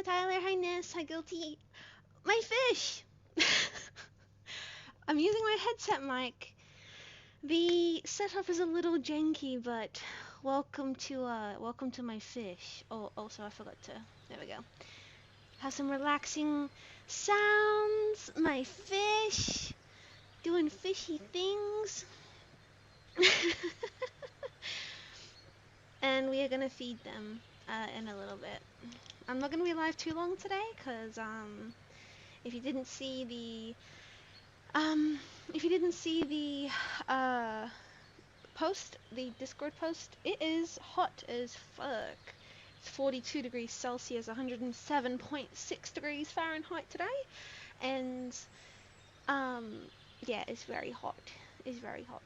Hi Tyler, hi Ness, hi Guilty. My fish! I'm using my headset mic. The setup is a little janky, but welcome to my fish. Oh, also I forgot to, there we go. Have some relaxing sounds. My fish doing fishy things. And we are gonna feed them in a little bit. I'm not gonna be live too long today, cause if you didn't see the post, the Discord post, it is hot as fuck. It's 42 degrees Celsius, 107.6 degrees Fahrenheit today, and yeah, it's very hot. It's very hot.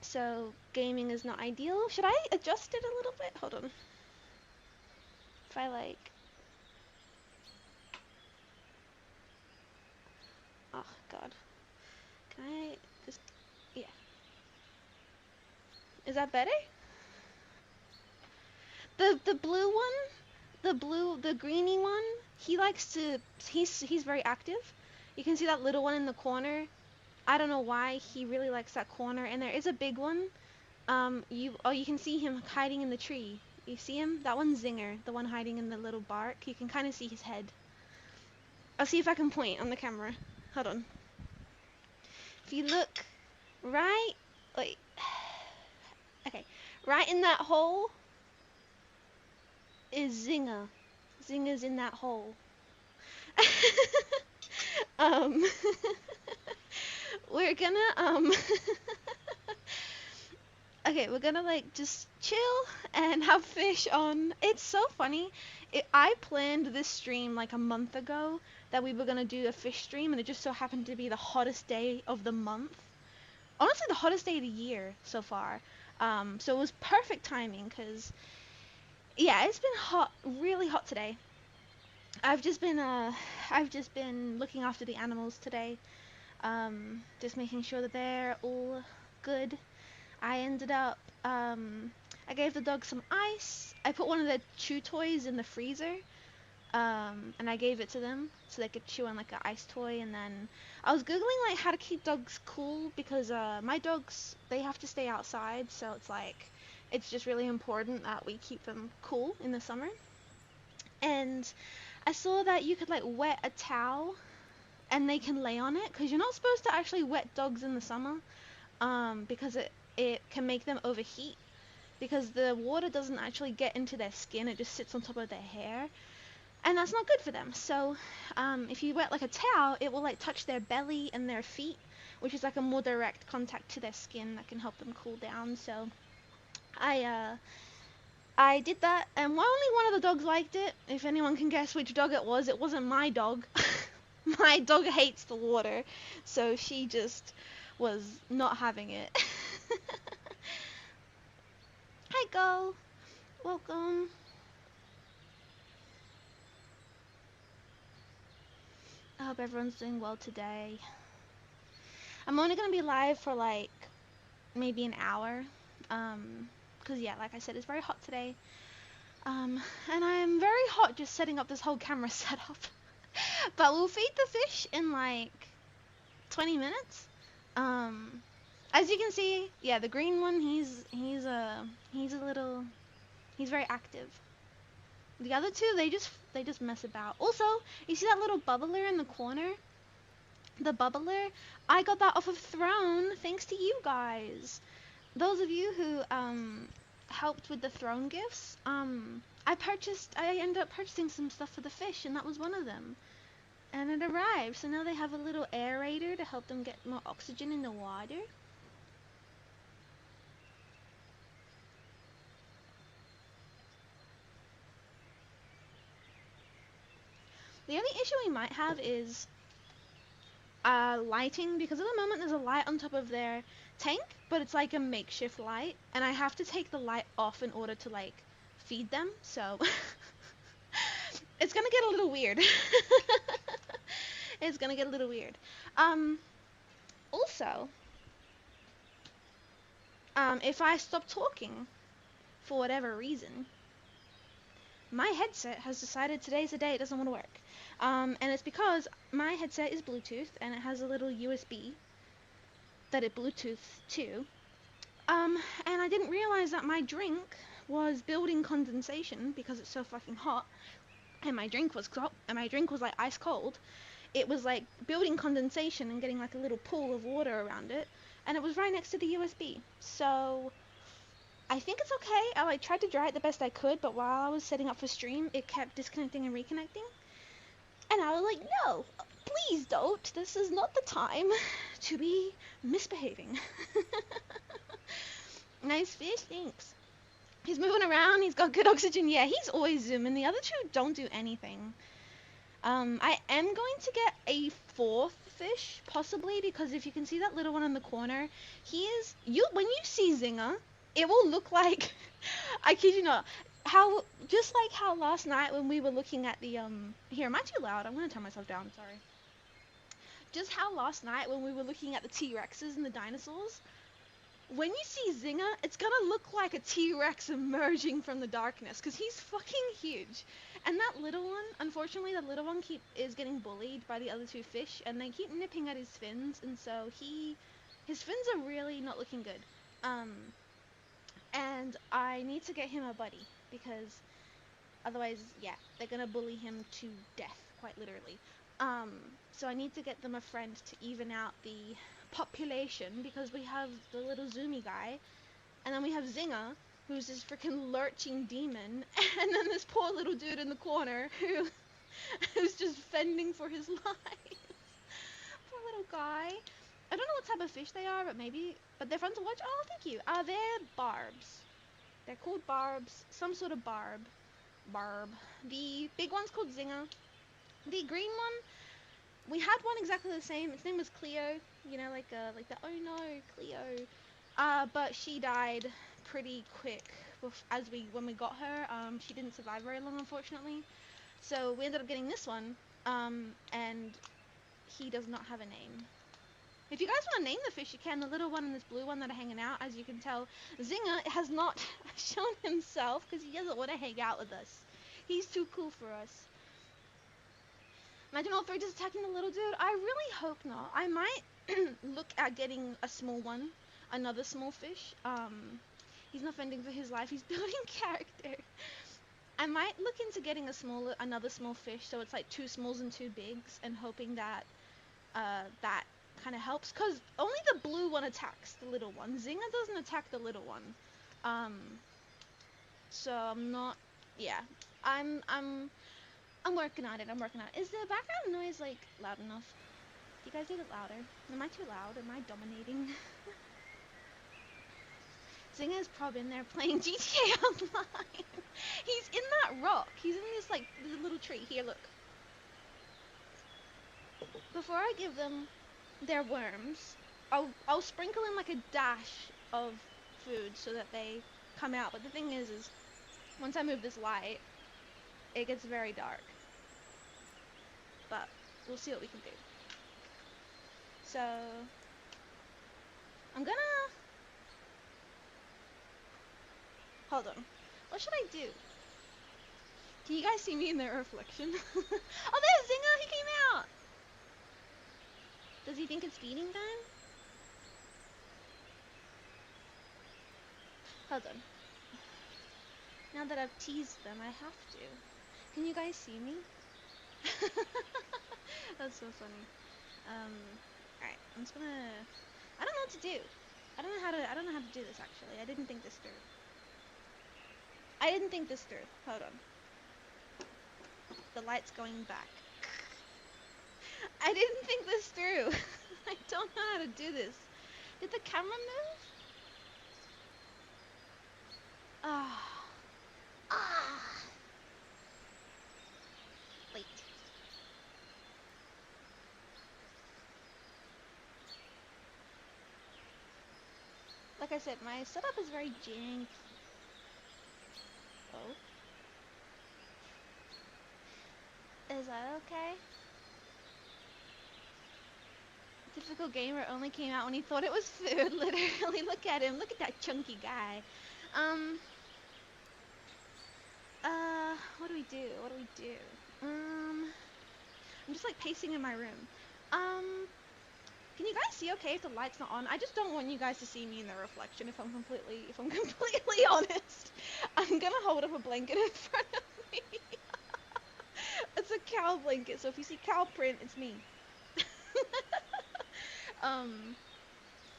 So gaming is not ideal. Should I adjust it a little bit? Hold on. If I like, oh god, can I just, yeah. Is that better? The blue one, the greeny one, he likes to, he's very active. You can see that little one in the corner. I don't know why he really likes that corner. And there is a big one. You can see him hiding in the tree. You see him? That one's Zinger, the one hiding in the little bark. You can kind of see his head. I'll see if I can point on the camera. Hold on. If you look right, like, okay, right in that hole is Zinger. Zinger's in that hole. We're gonna, okay, we're gonna like just chill and have fish on. It's so funny. I planned this stream like a month ago that we were gonna do a fish stream, and it just so happened to be the hottest day of the month. Honestly, the hottest day of the year so far. So it was perfect timing because, yeah, it's been hot, really hot today. I've just been looking after the animals today. Just making sure that they're all good. I ended up, I gave the dog some ice. I put one of their chew toys in the freezer, and I gave it to them so they could chew on like an ice toy. And then I was googling like how to keep dogs cool because my dogs, they have to stay outside, so it's like it's just really important that we keep them cool in the summer. And I saw that you could like wet a towel and they can lay on it, because you're not supposed to actually wet dogs in the summer, because it can make them overheat, because the water doesn't actually get into their skin, it just sits on top of their hair, and that's not good for them. So if you wet like a towel, it will like touch their belly and their feet, which is like a more direct contact to their skin that can help them cool down. So I did that, and only one of the dogs liked it. If anyone can guess which dog it wasn't my dog. My dog hates the water, so she just was not having it. Hi, Go. Welcome. I hope everyone's doing well today. I'm only gonna be live for like maybe an hour, cause yeah, like I said, it's very hot today. And I'm very hot just setting up this whole camera setup. But we'll feed the fish in like 20 minutes. As you can see, yeah, the green one, he's very active. The other two, they just mess about. Also, you see that little bubbler in the corner? The bubbler, I got that off of Throne thanks to you guys. Those of you who helped with the Throne gifts, I ended up purchasing some stuff for the fish, and that was one of them. And it arrived, so now they have a little aerator to help them get more oxygen in the water. The only issue we might have is lighting, because at the moment there's a light on top of their tank, but it's like a makeshift light, and I have to take the light off in order to like feed them, so it's gonna get a little weird. It's gonna get a little weird. Also, if I stop talking for whatever reason, my headset has decided today's the day it doesn't want to work. And it's because my headset is Bluetooth and it has a little USB that it Bluetooth to. And I didn't realize that my drink was building condensation because it's so fucking hot, and my drink was like ice cold. It was like building condensation and getting like a little pool of water around it, and it was right next to the USB. So I think it's okay. I like tried to dry it the best I could, but while I was setting up for stream, it kept disconnecting and reconnecting. And I was like, no, please don't. This is not the time to be misbehaving. Nice fish, thanks. He's moving around, he's got good oxygen. Yeah, he's always zooming. The other two don't do anything. I am going to get a fourth fish, possibly, because if you can see that little one in the corner, when you see Zinger, it will look like, I kid you not, just like how last night when we were looking at the, here, am I too loud? I'm gonna turn myself down, sorry. Just how last night when we were looking at the T-Rexes and the dinosaurs, when you see Zinger, it's gonna look like a T-Rex emerging from the darkness, because he's fucking huge. And that little one, unfortunately, the little one is getting bullied by the other two fish, and they keep nipping at his fins, and so his fins are really not looking good. And I need to get him a buddy, because otherwise, yeah, they're gonna bully him to death, quite literally. So I need to get them a friend to even out the population, because we have the little zoomy guy, and then we have Zinger, who's this freaking lurching demon, and then this poor little dude in the corner who's just fending for his life. Poor little guy. I don't know what type of fish they are, but they're fun to watch. Oh, thank you. They're barbs. They're called barbs, some sort of barb. The big one's called Zinger. The green one, we had one exactly the same. Its name was Cleo. You know, like the oh no, Cleo. But she died pretty quick when we got her. She didn't survive very long, unfortunately. So we ended up getting this one. And he does not have a name. If you guys want to name the fish, you can. The little one and this blue one that are hanging out, as you can tell, Zinger has not shown himself because he doesn't want to hang out with us. He's too cool for us. Imagine all three just attacking the little dude. I really hope not. I might look at getting a small one, another small fish. He's not fending for his life. He's building character. I might look into getting another small fish, so it's like 2 smalls and 2 bigs, and hoping that that kind of helps. Cause only the blue one attacks the little one. Zinger doesn't attack the little one. So I'm not. Yeah, I'm working on it. Is the background noise like loud enough? Do you guys need it louder? Am I too loud? Am I dominating? Zinger's probably in there playing GTA Online. He's in that rock. He's in this like little tree. Here, look. Before I give them their worms, I'll sprinkle in like a dash of food so that they come out. But the thing is once I move this light, it gets very dark. But we'll see what we can do. So I'm gonna hold on. What should I do? Can you guys see me in their reflection? Oh, there's Zinger! He came out! Does he think it's feeding time? Hold on. Now that I've teased them, I have to. Can you guys see me? That's so funny. Alright, I'm just gonna... I don't know what to do. I don't know how to do this, actually. I didn't think this through. Hold on. The light's going back. I didn't think this through. I don't know how to do this. Did the camera move? Wait. Like I said, my setup is very janky. Oh. Is that okay? Typical gamer only came out when he thought it was food, literally. Look at him. Look at that chunky guy. What do we do? What do we do? I'm just like pacing in my room. Can you guys see okay if the light's not on? I just don't want you guys to see me in the reflection if I'm completely honest. I'm gonna hold up a blanket in front of me. It's a cow blanket, so if you see cow print, it's me.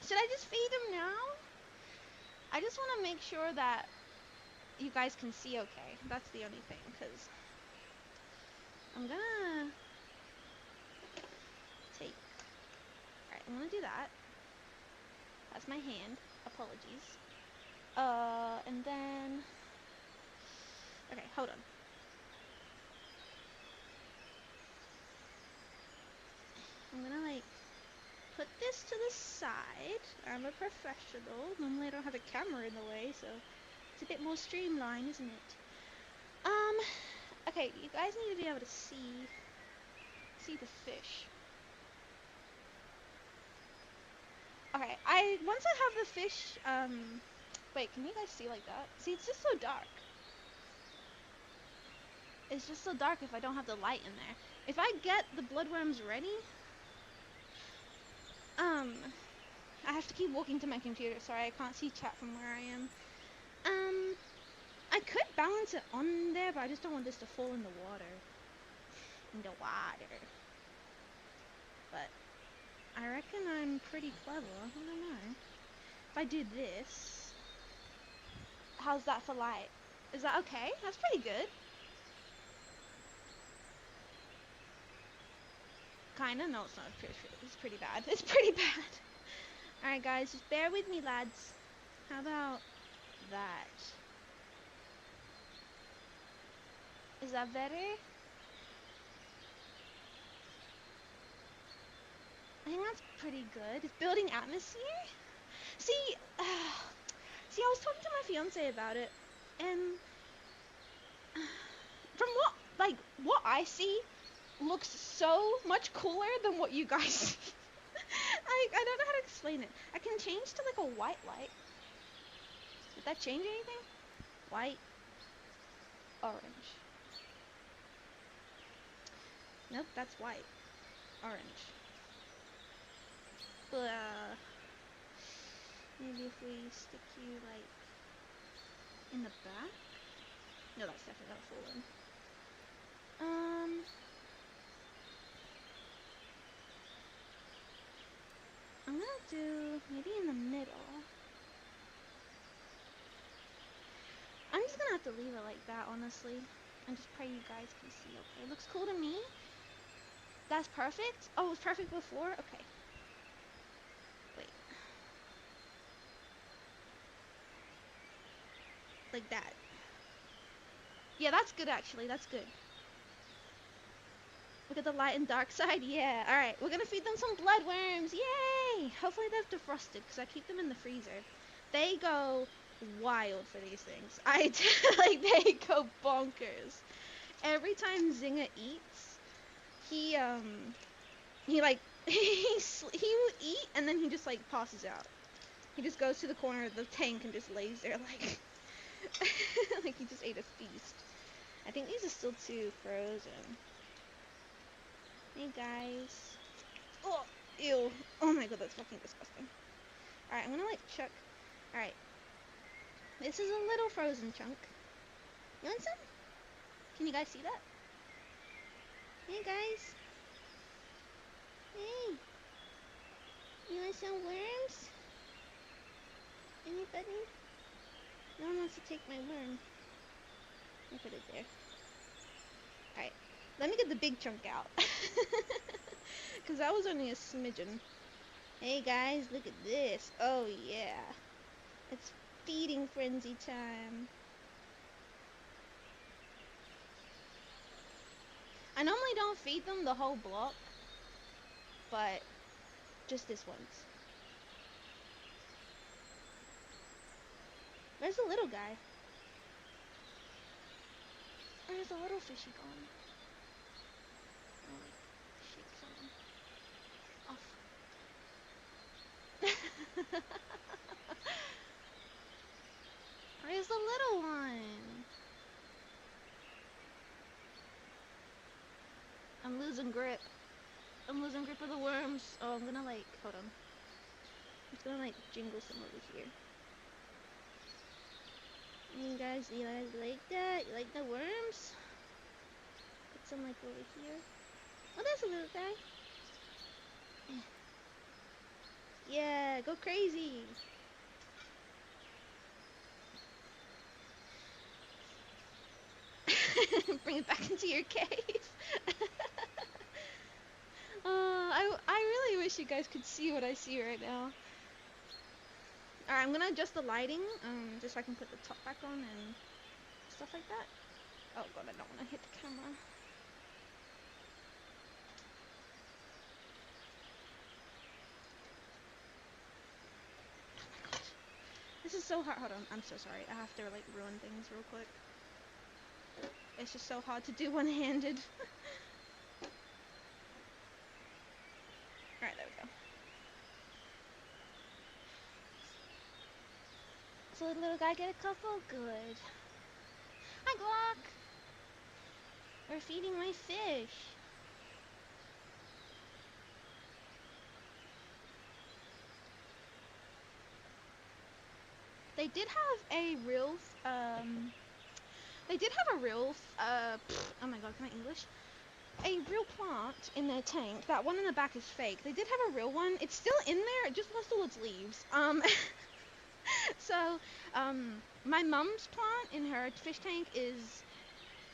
Should I just feed him now? I just want to make sure that you guys can see okay. That's the only thing, because I'm gonna take... Alright, I'm gonna do that. That's my hand. Apologies. And then... Okay, hold on. I'm gonna, like, put this to the side. I'm a professional. Normally I don't have a camera in the way, so it's a bit more streamlined, isn't it? Okay, you guys need to be able to see the fish. Okay, once I have the fish, wait, can you guys see like that? See, it's just so dark. It's just so dark if I don't have the light in there. If I get the bloodworms ready, I have to keep walking to my computer. Sorry, I can't see chat from where I am. I could balance it on there, but I just don't want this to fall in the water. But I reckon I'm pretty clever. I don't know. If I do this, how's that for light? Is that okay? That's pretty good. Kinda? No, it's not. It's pretty bad. It's pretty bad. Alright, guys, just bear with me, lads. How about that? Is that better? I think that's pretty good. It's building atmosphere. See, see, I was talking to my fiance about it, and from what I see, looks so much cooler than what you guys see. I don't know how to explain it. I can change to like a white light. Did that change anything? White, orange. Nope, that's white. Orange. Maybe if we stick you like in the back. No, that's definitely gonna fall in. I'm gonna do maybe in the middle. I'm just gonna have to leave it like that, honestly, and just pray you guys can see okay. Looks cool to me. That's perfect. Oh, it was perfect before? Okay. Wait. Like that. Yeah, that's good actually. That's good. Look at the light and dark side. Yeah. Alright, we're gonna feed them some bloodworms. Yay! Hopefully they've defrosted because I keep them in the freezer. They go wild for these things. Like, they go bonkers. Every time Zinga eats, he like, he will eat and then he just like passes out. He just goes to the corner of the tank and just lays there like, like he just ate a feast. I think these are still too frozen. Hey guys. Oh, ew. Oh my god, that's fucking disgusting. Alright, I'm gonna like chuck. Alright. This is a little frozen chunk. You want some? Can you guys see that? Hey guys. Hey. You want some worms? Anybody? No one wants to take my worm. I put it there. Alright. Let me get the big chunk out. Because that was only a smidgen. Hey guys, look at this. Oh yeah. It's feeding frenzy time. I normally don't feed them the whole block, but just this once. Where's the little guy? Where's the little fishy gone? Oh, like, shake someone off. Where's the little one? losing grip. I'm losing grip of the worms. Oh, I'm gonna like, hold on. I'm just gonna like jingle some over here. You guys like that? You like the worms? Put some like over here. Oh, there's a little guy. Yeah, go crazy. Bring it back into your cave. I really wish you guys could see what I see right now. Alright, I'm gonna adjust the lighting, just so I can put the top back on and stuff like that. Oh god, I don't want to hit the camera. Oh my god. This is so hard. Hold on, I'm so sorry. I have to like ruin things real quick. It's just so hard to do one-handed. Alright, there we go. So the little guy get a couple? Good. Hi, Glock! We're feeding my fish. They did have a real, oh my god, can I English? A real plant in their tank. That one in the back is fake. They did have a real one. It's still in there. It just lost all its leaves. So, my mum's plant in her fish tank is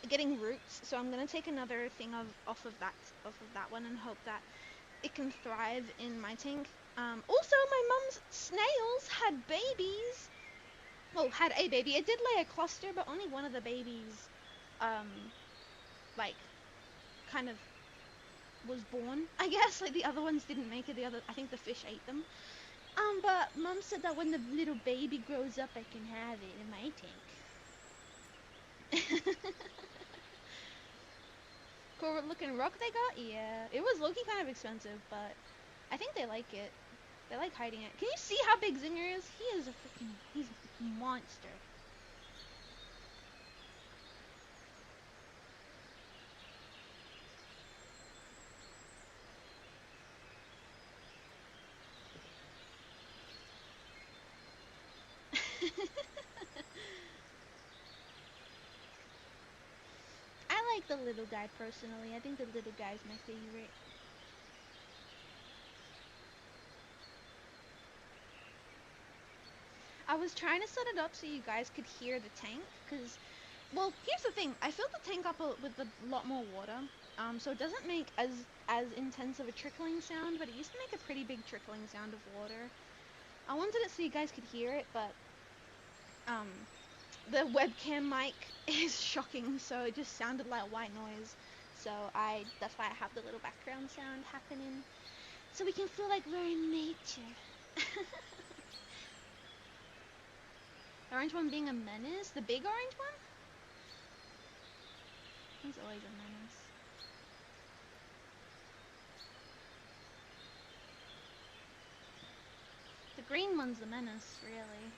getting roots. So I'm gonna take another thing off of that one and hope that it can thrive in my tank. Also, my mum's snails had babies. Well, had a baby. It did lay a cluster, but only one of the babies, like, kind of was born, I guess. Like, the other ones didn't make it. I think the fish ate them. But Mum said that when the little baby grows up, I can have it in my tank. Cool looking rock they got? Yeah. It was low-key kind of expensive, but I think they like it. They like hiding it. Can you see how big Zinger is? He is he's a monster. I like the little guy personally. I think the little guy's my favorite. I was trying to set it up so you guys could hear the tank, because, well, here's the thing. I filled the tank up with a lot more water, so it doesn't make as intense of a trickling sound, but it used to make a pretty big trickling sound of water. I wanted it so you guys could hear it, but the webcam mic is shocking, so it just sounded like white noise. So that's why I have the little background sound happening, so we can feel like we're in nature. The orange one being a menace? The big orange one? He's always a menace. The green one's the menace, really.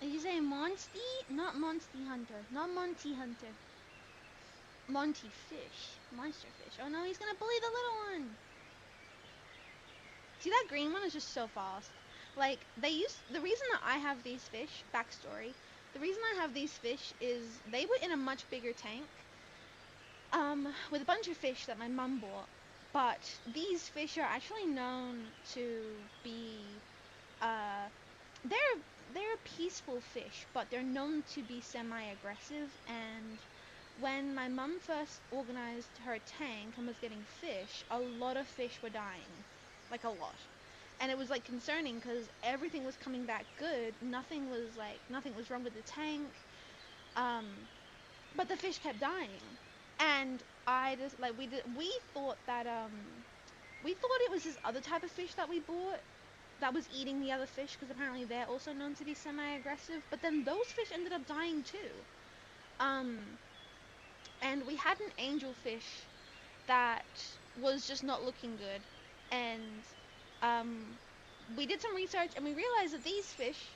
Did you say Monsty? Not Monsty Hunter. Not Monty Hunter. Monty Fish. Monster Fish. Oh no, he's gonna bully the little one! See, that green one is just so fast. Like, the reason that I have these fish, backstory, the reason I have these fish is they were in a much bigger tank, with a bunch of fish that my mum bought, but these fish are actually known to be, they're peaceful fish, but they're known to be semi-aggressive, and when my mum first organized her tank and was getting fish, a lot of fish were dying. Like, a lot. And it was, like, concerning, because everything was coming back good. Nothing was wrong with the tank. But the fish kept dying. And we thought that, we thought it was this other type of fish that we bought that was eating the other fish, because apparently they're also known to be semi-aggressive. But then those fish ended up dying too. And we had an angelfish that was just not looking good. And we did some research and we realized that these fish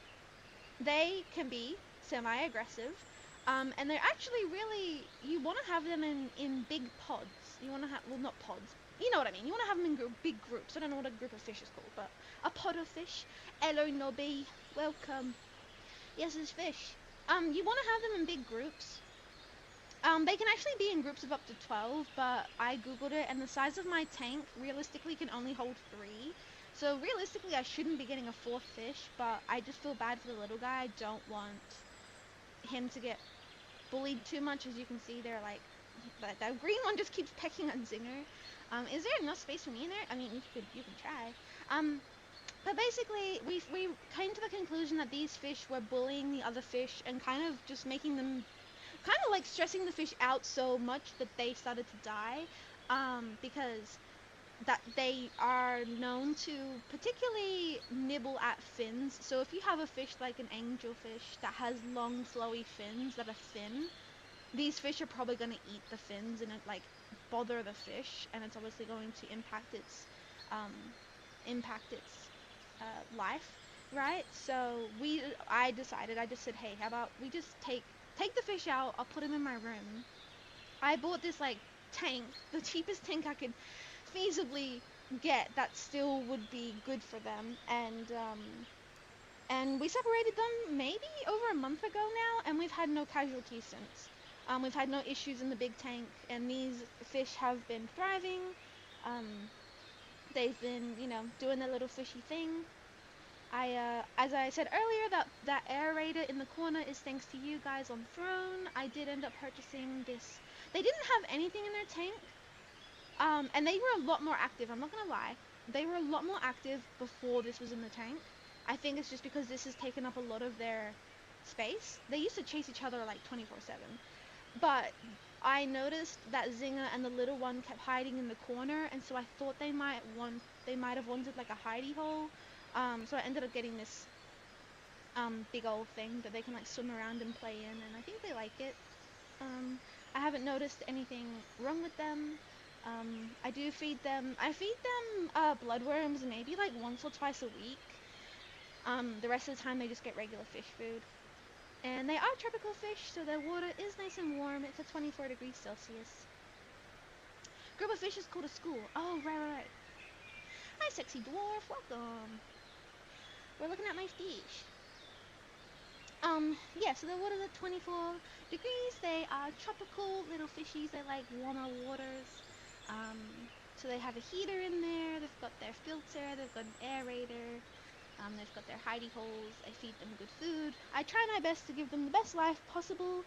They can be semi-aggressive, and they're actually really, you want to have them in big pods. You want to have, well, not pods. You know what I mean. You want to have them in big groups. I don't know what a group of fish is called, but a pod of fish. Hello, Nobby. Welcome. Yes, it's fish. You want to have them in big groups. They can actually be in groups of up to 12, but I googled it, and the size of my tank realistically can only hold 3. So realistically, I shouldn't be getting a 4th fish, but I just feel bad for the little guy. I don't want him to get bullied too much. As you can see, they're like, that green one just keeps pecking on Zinger. Is there enough space for me in there? I mean, you can try. But basically, we came to the conclusion that these fish were bullying the other fish and kind of just making them, kind of like stressing the fish out so much that they started to die, because that they are known to particularly nibble at fins. So if you have a fish like an angelfish that has long flowy fins that are thin, these fish are probably going to eat the fins and like bother the fish, and it's obviously going to um, impact its life, right? So I decided, I just said, hey, how about we just take the fish out, I'll put him in my room. I bought this like tank, the cheapest tank I could feasibly get that still would be good for them, and we separated them maybe over a month ago now, and we've had no casualties since. We've had no issues in the big tank, and these fish have been thriving. Um, they've been, doing their little fishy thing. As I said earlier, that aerator in the corner is thanks to you guys on Throne. I did end up purchasing this. They didn't have anything in their tank, and they were a lot more active. I'm not gonna lie, they were a lot more active before this was in the tank. I think it's just because this has taken up a lot of their space. They used to chase each other like 24/7, but I noticed that Zinger and the little one kept hiding in the corner, and so I thought they might have wanted like a hidey hole. So I ended up getting this big old thing that they can like swim around and play in, and I think they like it. I haven't noticed anything wrong with them. I do feed them. I feed them bloodworms maybe like once or twice a week. The rest of the time they just get regular fish food. And they are tropical fish, so their water is nice and warm. It's at 24 degrees Celsius. Group of fish is called a school. Oh, right. Hi, sexy dwarf. Welcome. We're looking at my fish. Yeah, so the water's at 24 degrees. They are tropical little fishies. They like warmer waters. Um, so they have a heater in there. They've got their filter. They've got an aerator. They've got their hidey holes. I feed them good food. I try my best to give them the best life possible.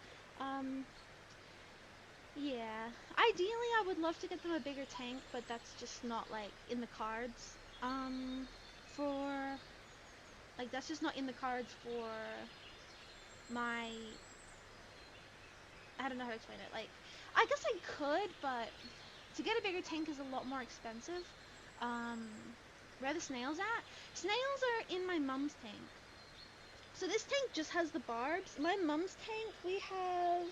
Yeah. Ideally, I would love to get them a bigger tank, but that's just not, like, in the cards. For... Like, that's just not in the cards for my... I don't know how to explain it. Like, I guess I could, but to get a bigger tank is a lot more expensive. Where are the snails at? Snails are in my mom's tank. So this tank just has the barbs. My mom's tank, we have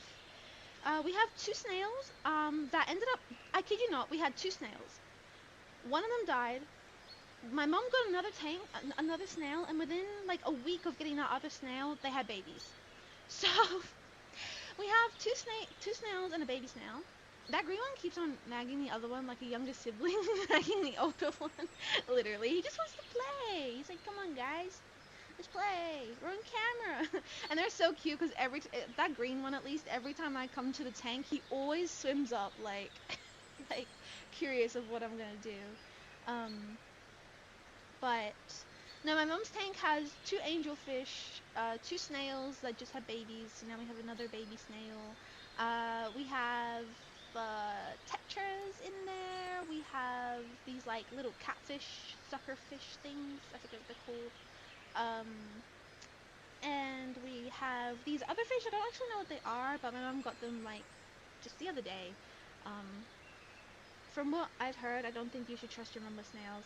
2 snails. That ended up, I kid you not, we had 2 snails. One of them died. My mom got another tank, another snail, and within like a week of getting that other snail, they had babies. So we have two snails and a baby snail. That green one keeps on nagging the other one like a younger sibling, nagging the older one. Literally, he just wants to play. He's like, "Come on, guys, let's play. We're on camera." And they're so cute because that green one, at least, every time I come to the tank, he always swims up like, like curious of what I'm gonna do. But no, my mom's tank has 2 angelfish, 2 snails that just had babies. So now we have another baby snail. We have tetras in there. We have these like little catfish, suckerfish things. I forget what they're called. And we have these other fish. I don't actually know what they are, but my mom got them like just the other day. From what I've heard, I don't think you should trust your mom with snails.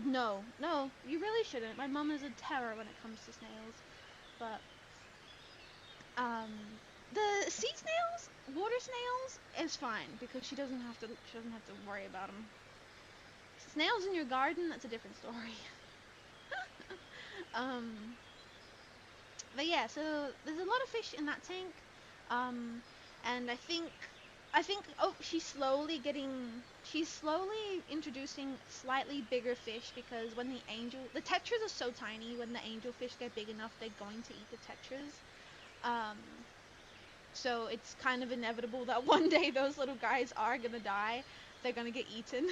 No, you really shouldn't. My mom is a terror when it comes to snails. But, the sea snails, water snails, is fine because she doesn't have to worry about them. Snails in your garden, that's a different story. But yeah, so there's a lot of fish in that tank, um, and I think oh she's slowly introducing slightly bigger fish because when the tetras are so tiny, when the angelfish get big enough, they're going to eat the tetras. Um, so it's kind of inevitable that one day those little guys are gonna die. They're gonna get eaten.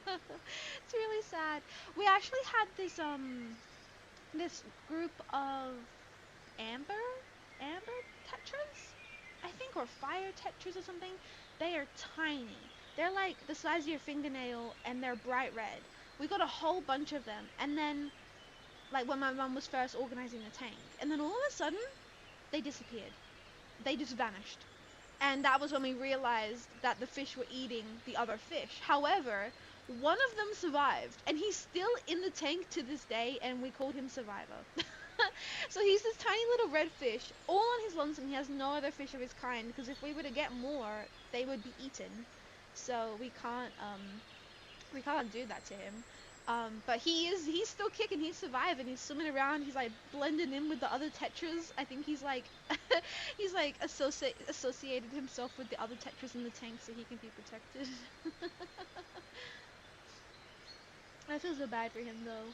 It's really sad. We actually had this group of amber amber tetras, I think, or fire tetras or something. They are tiny. They're like the size of your fingernail and they're bright red. We got a whole bunch of them, and then like when my mum was first organizing the tank, and then all of a sudden they disappeared. They just vanished. And that was when we realized that the fish were eating the other fish. However, one of them survived, and he's still in the tank to this day, and we called him Survivor. So he's this tiny little red fish, all on his lonesome. He has no other fish of his kind, because if we were to get more, they would be eaten. So we can't do that to him. But he's still kicking, he's surviving, he's swimming around, he's like blending in with the other tetras. I think he's like he's like associated himself with the other tetras in the tank so he can be protected. I feel so bad for him though.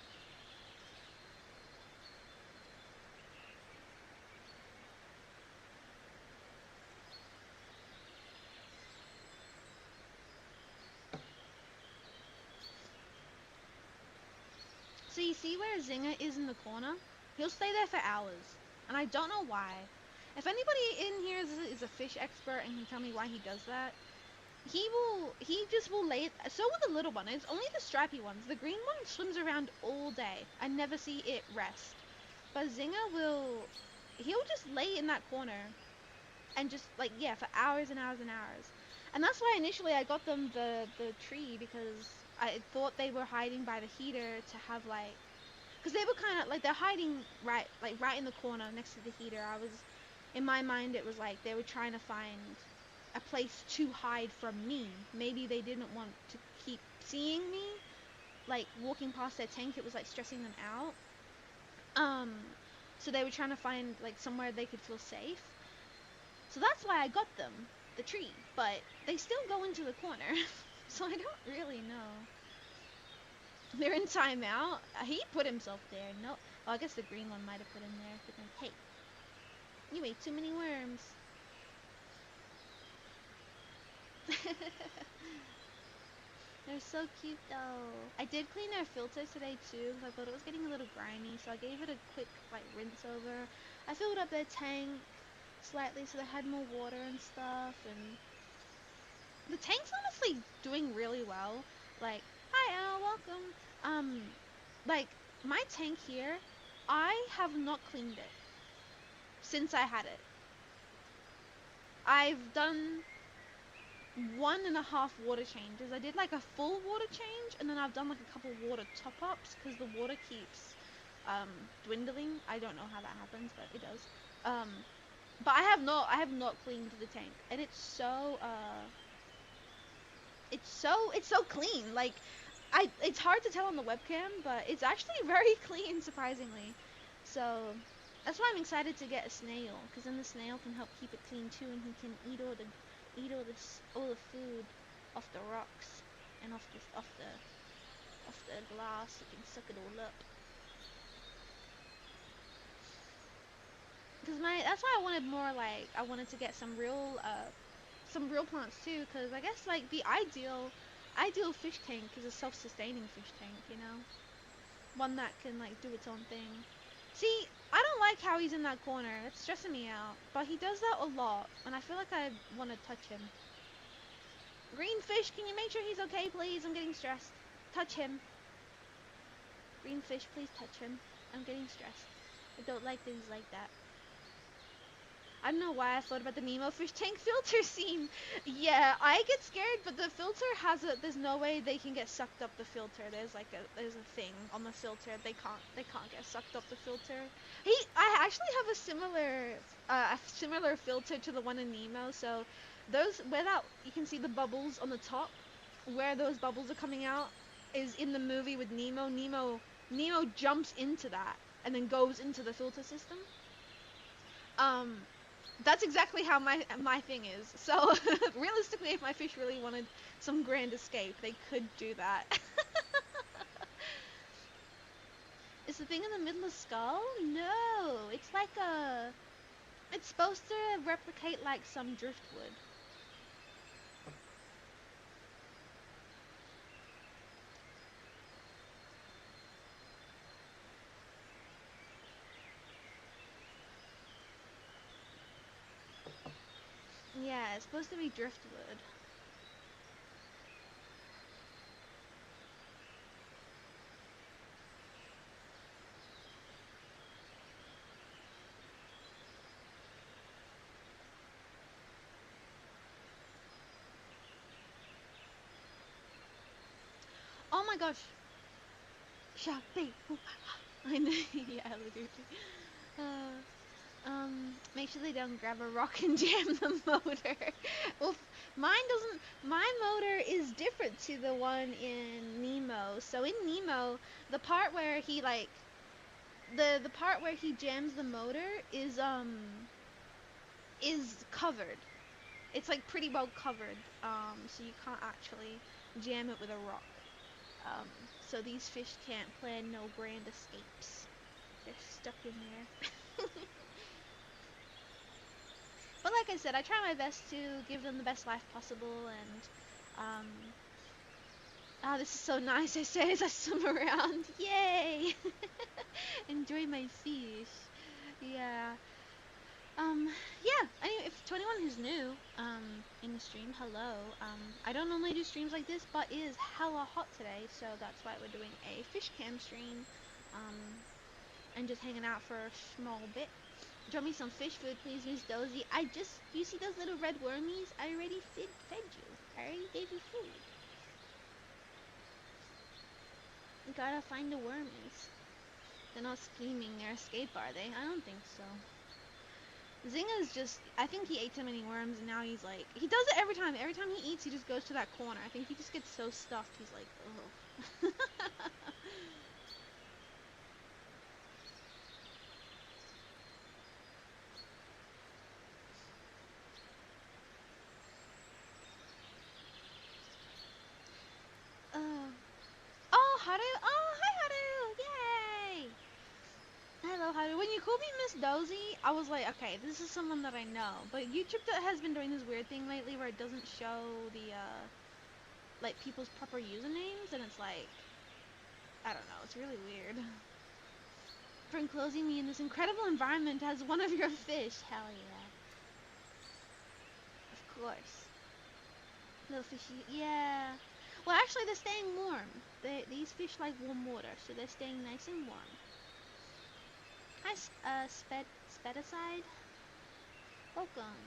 So you see where Zinger is in the corner? He'll stay there for hours, and I don't know why. If anybody in here is a fish expert and can tell me why he does that, he just will lay it. So will the little one. It's only the stripy ones. The green one swims around all day. I never see it rest. But Zinger he'll just lay in that corner and just like, yeah, for hours and hours and hours. And that's why initially I got them the tree, because I thought they were hiding by the heater to have like, because they were kind of like, they're hiding right in the corner next to the heater. In my mind it was like they were trying to find a place to hide from me. Maybe they didn't want to keep seeing me like walking past their tank. It was like stressing them out. So they were trying to find like somewhere they could feel safe. So that's why I got them the tree, but they still go into the corner. So I don't really know. They're in timeout. He put himself there. No, well, I guess the green one might have put him there. But then, hey, you ate too many worms. They're so cute though. I did clean their filters today too, because I thought it was getting a little grimy, so I gave it a quick like rinse over. I filled up their tank slightly so they had more water and stuff, and the tank's honestly doing really well. Like, hi Al, welcome. Like my tank here, I have not cleaned it since I had it. I've done 1.5 water changes. I did like a full water change, and then I've done like a couple water top-ups because the water keeps dwindling. I don't know how that happens, but it does. But I have not cleaned the tank, and it's so clean. Like, it's hard to tell on the webcam, but it's actually very clean, surprisingly. So that's why I'm excited to get a snail, because then the snail can help keep it clean too, and he can eat all the food off the rocks and off the glass. He can suck it all up. Because that's why I wanted more, like, I wanted to get some real plants too, because I guess like the ideal fish tank is a self-sustaining fish tank, you know, one that can like do its own thing. See, I don't like how he's in that corner. It's stressing me out, but he does that a lot, and I feel like I want to touch him. Green fish, can you make sure he's okay, please? I'm getting stressed. Touch him. Green fish, please touch him. I'm getting stressed. I don't like that he's like that. I don't know why I thought about the Nemo fish tank filter scene. Yeah, I get scared, but the filter there's no way they can get sucked up the filter. There's a thing on the filter. They can't get sucked up the filter. I actually have a similar filter to the one in Nemo. So you can see the bubbles on the top, where those bubbles are coming out is in the movie with Nemo. Nemo jumps into that. and then goes into the filter system. That's exactly how my thing is. So realistically, if my fish really wanted some grand escape, they could do that. Is the thing in the middle a skull? No, it's like a... It's supposed to replicate like some driftwood. Yeah, it's supposed to be driftwood. Oh my gosh. I know. Yeah, literally. Make sure they don't grab a rock and jam the motor. Well, my motor is different to the one in Nemo. So in Nemo, the part where he like, the part where he jams the motor is covered. It's like pretty well covered. So you can't actually jam it with a rock. Um, so these fish can't plan no grand escapes. They're stuck in there. But like I said, I try my best to give them the best life possible, and oh, this is so nice. I say as I swim around. Yay! Enjoy my fish. Yeah. Yeah. Anyway, if to anyone who's new, in the stream, hello. I don't normally do streams like this, but it is hella hot today, so that's why we're doing a fish cam stream. And just hanging out for a small bit. Draw me some fish food, please, Miss Dozy. You see those little red wormies? I already fed you. I already gave you food. You gotta find the wormies. They're not scheming their escape, are they? I don't think so. Zinga's just, I think he ate too many worms, and now he's like, he does it every time. Every time he eats, he just goes to that corner. I think he just gets so stuffed, he's like, ugh. Oh, Haru! Oh, hi, Haru! Yay! Hello, Haru. When you called me Miss Dozy, I was like, okay, this is someone that I know. But YouTube has been doing this weird thing lately where it doesn't show the, like, people's proper usernames, and it's like, I don't know, it's really weird. For enclosing me in this incredible environment as one of your fish. Hell yeah. Of course. Little fishy, yeah. Well, actually, they're staying warm. These fish like warm water, so they're staying nice and warm. Hi, Spedicide. Welcome.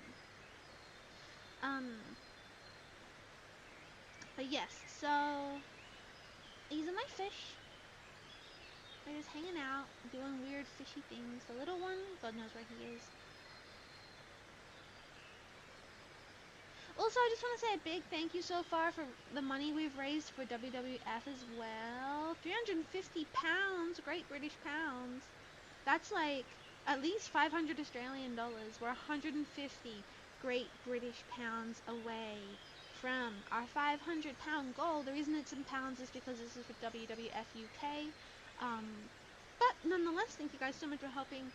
But yes, so these are my fish. They're just hanging out, doing weird fishy things. The little one, God knows where he is. Also, I just want to say a big thank you so far for the money we've raised for WWF as well. £350, Great British Pounds. That's like at least 500 Australian dollars. We're 150 Great British Pounds away from our 500-pound goal. The reason it's in pounds is because this is for WWF UK. But nonetheless, thank you guys so much for helping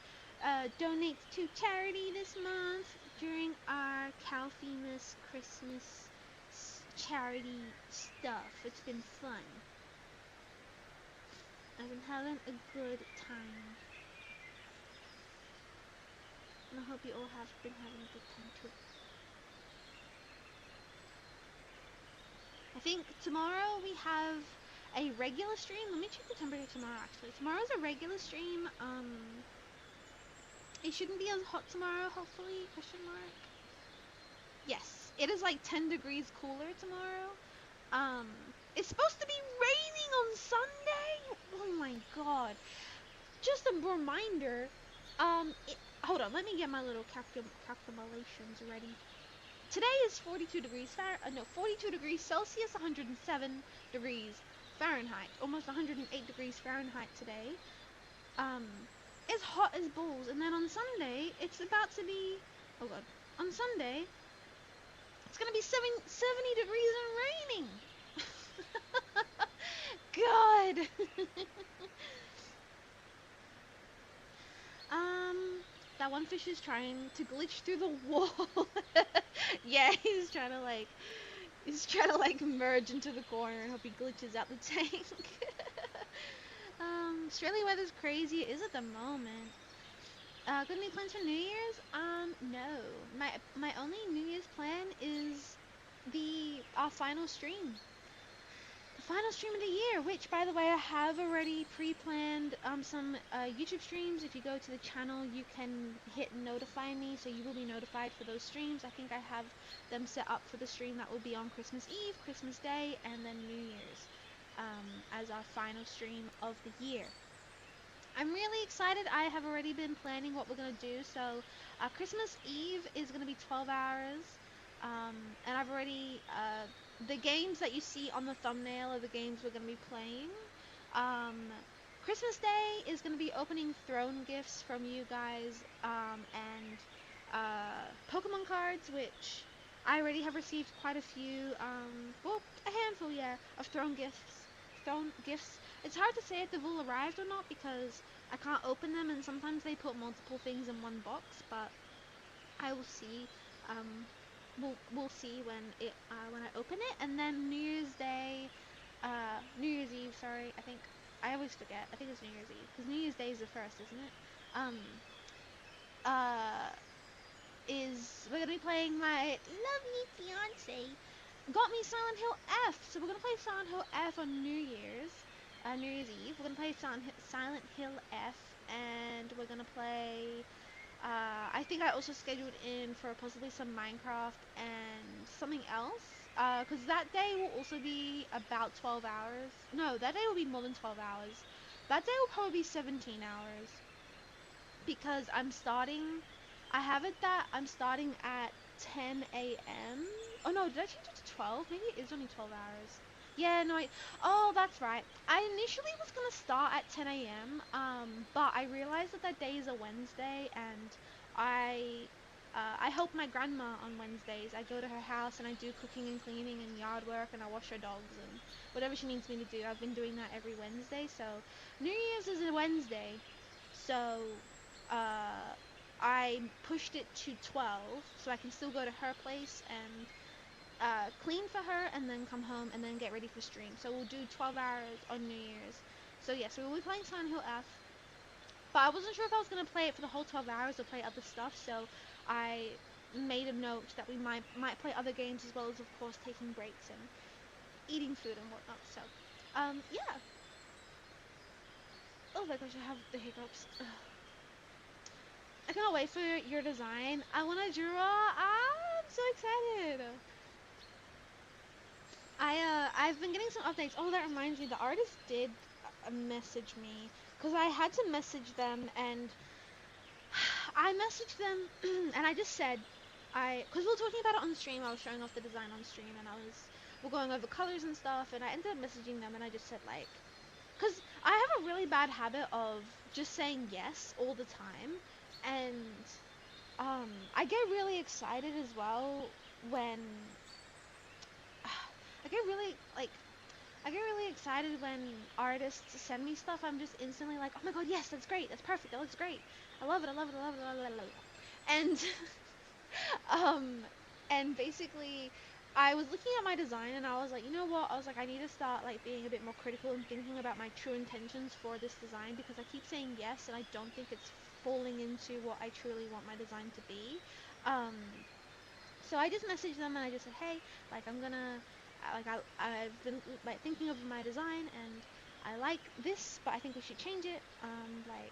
donate to charity this month during our COWFIE-MAS Christmas charity stuff. It's been fun. I've been having a good time. And I hope you all have been having a good time too. I think tomorrow we have a regular stream. Let me check the temperature tomorrow actually. Tomorrow's a regular stream. It shouldn't be as hot tomorrow, hopefully, question mark. Yes, it is like 10 degrees cooler tomorrow. It's supposed to be raining on Sunday? Oh my god. Just a reminder, hold on, let me get my little calculations ready. Today is 42 degrees 42 degrees Celsius, 107 degrees Fahrenheit, almost 108 degrees Fahrenheit today. It's hot as balls, and then on Sunday it's about to be, oh god, on Sunday it's gonna be 70 degrees and raining. God. um, that one fish is trying to glitch through the wall. Yeah, he's trying to like merge into the corner and hope he glitches out the tank. Australia weather's crazy. It is at the moment. Got any plans for New Year's? No. My only New Year's plan is our final stream. The final stream of the year, which by the way I have already pre-planned some YouTube streams. If you go to the channel you can hit notify me, so you will be notified for those streams. I think I have them set up for the stream that will be on Christmas Eve, Christmas Day, and then New Year's as our final stream of the year. I'm really excited. I have already been planning what we're going to do. So Christmas Eve is going to be 12 hours. And I've already, the games that you see on the thumbnail are the games we're going to be playing. Christmas Day is going to be opening throne gifts from you guys, and Pokemon cards, which I already have received quite a few, well, a handful, yeah, of throne gifts. It's hard to say if they've all arrived or not because I can't open them, and sometimes they put multiple things in one box, but I will see. We'll see when I open it. And then New Year's Eve, sorry, I think I always forget. I think it's New Year's Eve because New Year's Day is the first, isn't it? We're gonna be playing my lovely fiance got me Silent Hill F, so we're gonna play Silent Hill F on New Year's Eve. We're gonna play Silent Hill F, and we're gonna play. I think I also scheduled in for possibly some Minecraft and something else. Because that day will also be about 12 hours. No, that day will be more than 12 hours. That day will probably be 17 hours. Because I have it that I'm starting at 10 a.m. Oh no, did I change it to 12? Maybe it is only 12 hours. Yeah, no, oh, that's right. I initially was gonna start at 10 a.m. But I realized that day is a Wednesday, and I help my grandma on Wednesdays. I go to her house and I do cooking and cleaning and yard work, and I wash her dogs and whatever she needs me to do. I've been doing that every Wednesday. So New Year's is a Wednesday, so I pushed it to 12 so I can still go to her place and clean for her and then come home and then get ready for stream. So we'll do 12 hours on New Year's. So yeah, so we'll be playing Silent Hill F. But I wasn't sure if I was going to play it for the whole 12 hours or play other stuff, so I made a note that we might play other games as well as, of course, taking breaks and eating food and whatnot. So, yeah. Oh my gosh, I have the hiccups. Ugh. I cannot wait for your design. I want to draw. I'm so excited. I've been getting some updates. Oh, that reminds me, the artist did message me because I had to message them, and I messaged them and I just said because we were talking about it on the stream. I was showing off the design on stream, and we're going over colors and stuff, and I ended up messaging them, and I just said like, because I have a really bad habit of just saying yes all the time, and I get really excited as well when I get really excited when artists send me stuff. I'm just instantly like, oh my god, yes, that's great, that's perfect, that looks great, I love it, I love it, I love it, I love it, I love it. And and basically I was looking at my design and I was like, you know what, I was like, I need to start like being a bit more critical and thinking about my true intentions for this design, because I keep saying yes and I don't think it's falling into what I truly want my design to be. So I just messaged them and I just said, hey, like I'm gonna, I've been like thinking of my design and I like this, but I think we should change it. Like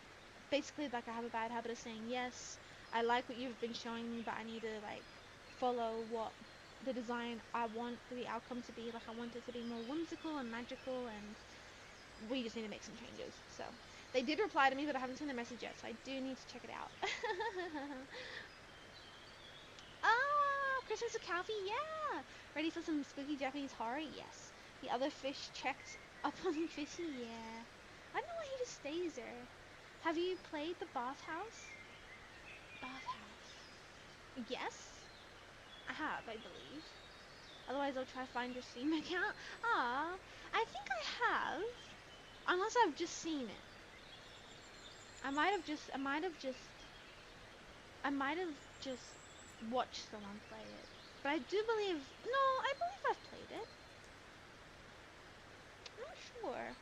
basically like I have a bad habit of saying yes. I like what you've been showing me, but I need to like follow what the design I want the outcome to be. Like I want it to be more whimsical and magical, and we just need to make some changes. So they did reply to me, but I haven't seen the message yet, so I do need to check it out. Christmas with COWFIE, yeah! Ready for some spooky Japanese horror? Yes. The other fish checked up on Fishy, yeah. I don't know why he just stays there. Have you played the bathhouse? Bathhouse. Yes, I have, I believe. Otherwise, I'll try to find your Steam account. Ah, I think I have. Unless I've just seen it. I might have just watched someone play it. But I do believe, no, I believe I've played it. I'm not sure.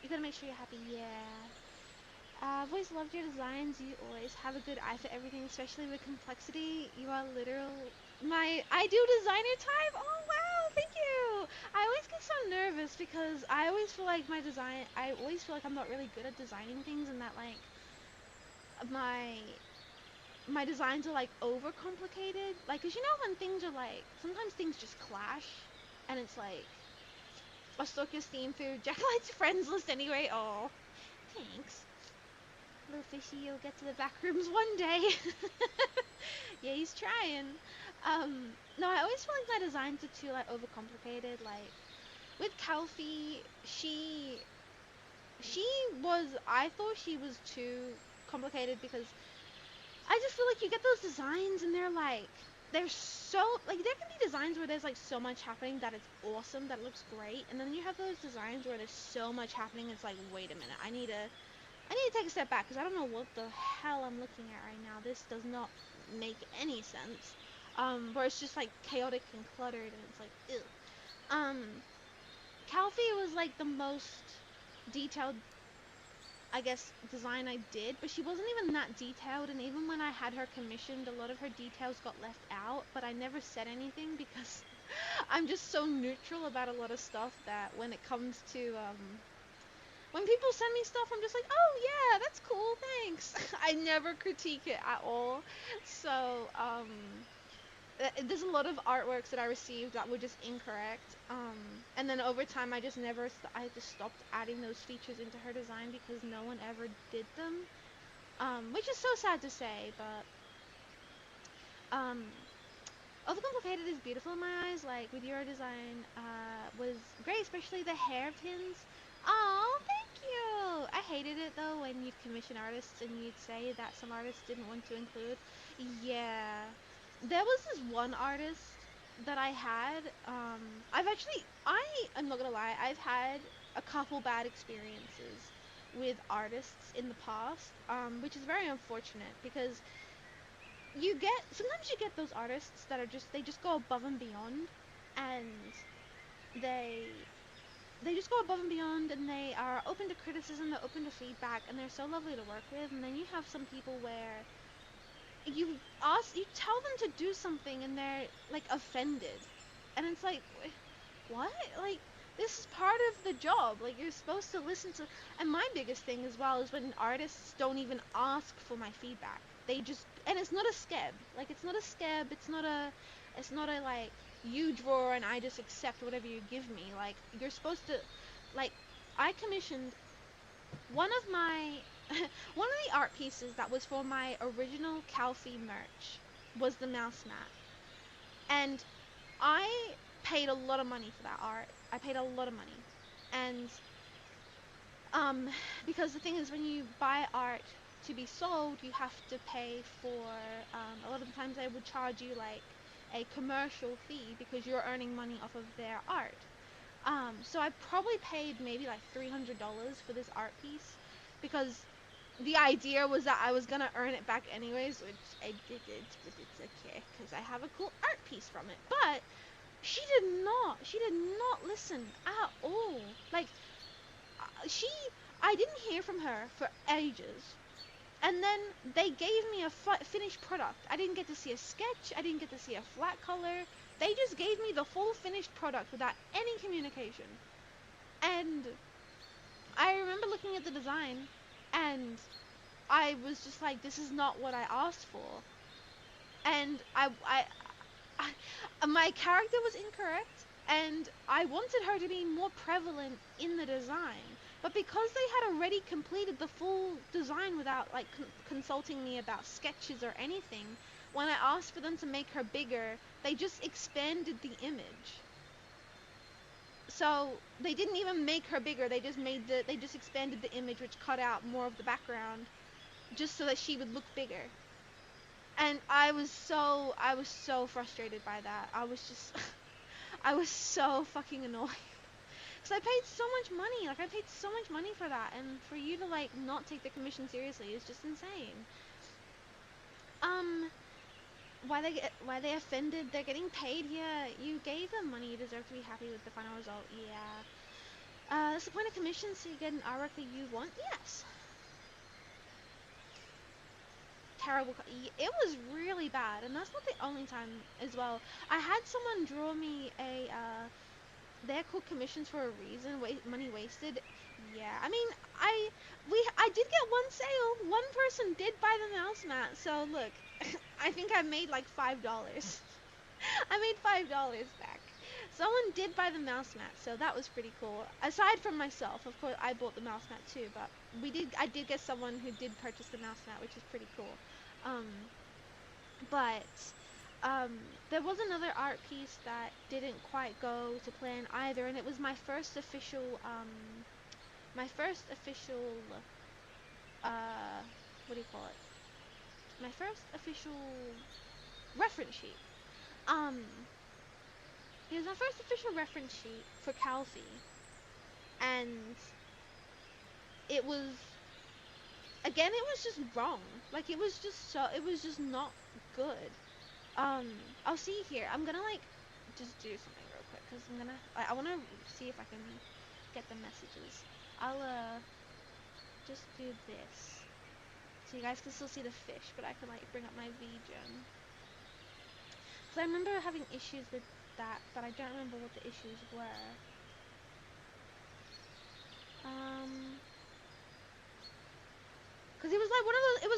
You gotta make sure you're happy, yeah. I've always loved your designs. You always have a good eye for everything, especially with complexity. You are literal my ideal designer type. Oh wow, thank you. I always get so nervous because I always feel like I always feel like I'm not really good at designing things, and that like my my designs are like overcomplicated. Like, 'cause you know when things are like sometimes things just clash, and it's like I'll stalk your Steam through Jacklight's friends list anyway. Oh, thanks. Little fishy, you'll get to the back rooms one day. Yeah, he's trying. No, I always feel like my designs are too like overcomplicated. Like with Calfie, she was. I thought she was too complicated because I just feel like you get those designs and they're so like there can be designs where there's like so much happening that it's awesome, that it looks great, and then you have those designs where there's so much happening. It's like, wait a minute, I need to take a step back because I don't know what the hell I'm looking at right now. This does not make any sense. Where it's just like chaotic and cluttered, and it's like, ew. Calfee was like the most detailed, I guess, design I did, but she wasn't even that detailed, and even when I had her commissioned, a lot of her details got left out, but I never said anything because I'm just so neutral about a lot of stuff that when it comes to, when people send me stuff, I'm just like, oh yeah, that's cool, thanks. I never critique it at all. So, there's a lot of artworks that I received that were just incorrect. And then over time, I just stopped adding those features into her design because no one ever did them. Which is so sad to say, but, Overcomplicated is beautiful in my eyes. Like, with your design, was great, especially the hairpins. Oh, thank you! I hated it, though, when you'd commission artists and you'd say that some artists didn't want to include. Yeah. There was this one artist that I had, I'm not gonna lie, I've had a couple bad experiences with artists in the past, which is very unfortunate because sometimes you get those artists that they just go above and beyond, and they they just go above and beyond, and they are open to criticism, they're open to feedback, and they're so lovely to work with. And then you have some people where you tell them to do something and they're like offended, and it's like, what? Like, this is part of the job. Like, you're supposed to listen to. And my biggest thing as well is when artists don't even ask for my feedback. They just, and it's not a scab. Like, it's not a scab. It's not a like, you draw and I just accept whatever you give me. Like, you're supposed to, like, I commissioned one of my, one of the art pieces that was for my original COWFIE merch was the mouse mat. And I paid a lot of money for that art. I paid a lot of money. And because the thing is, when you buy art to be sold, you have to pay for, a lot of the times they would charge you like a commercial fee because you're earning money off of their art. So I probably paid maybe like $300 for this art piece because the idea was that I was gonna earn it back anyways, which I didn't, but it's okay because I have a cool art piece from it. But she did not listen at all. Like, I didn't hear from her for ages. And then they gave me a finished product. I didn't get to see a sketch. I didn't get to see a flat color. They just gave me the full finished product without any communication. And I remember looking at the design, and I was just like, this is not what I asked for. And my character was incorrect, and I wanted her to be more prevalent in the design. But because they had already completed the full design without like consulting me about sketches or anything, when I asked for them to make her bigger, they just expanded the image. So they didn't even make her bigger. They just expanded the image, which cut out more of the background, just so that she would look bigger. And I was so frustrated by that. I was just, I was so fucking annoyed. Cause I paid so much money. Like I paid so much money for that, and for you to like not take the commission seriously is just insane. Why they offended? They're getting paid here. You gave them money. You deserve to be happy with the final result. Yeah. That's the point of commissions, so you get an artwork that you want? Yes. Terrible. It was really bad, and that's not the only time as well. I had someone draw me a, they're called commissions for a reason, money wasted. Yeah, I mean, I did get one sale. One person did buy the mouse mat, so look, I think I made like $5. I made $5 back. Someone did buy the mouse mat, so that was pretty cool. Aside from myself, of course, I bought the mouse mat too, but I did get someone who did purchase the mouse mat, which is pretty cool. Um, but there was another art piece that didn't quite go to plan either, and it was my first official, what do you call it? My first official reference sheet. It was my first official reference sheet for COWFIE, and it was, again, it was just wrong. Like, it was just not good. I'll see here. I'm gonna, like, just do something real quick, because I want to see if I can get the messages. I'll, just do this. So you guys can still see the fish, but I can, like, bring up my VGen. So I remember having issues with that, but I don't remember what the issues were. Because it was like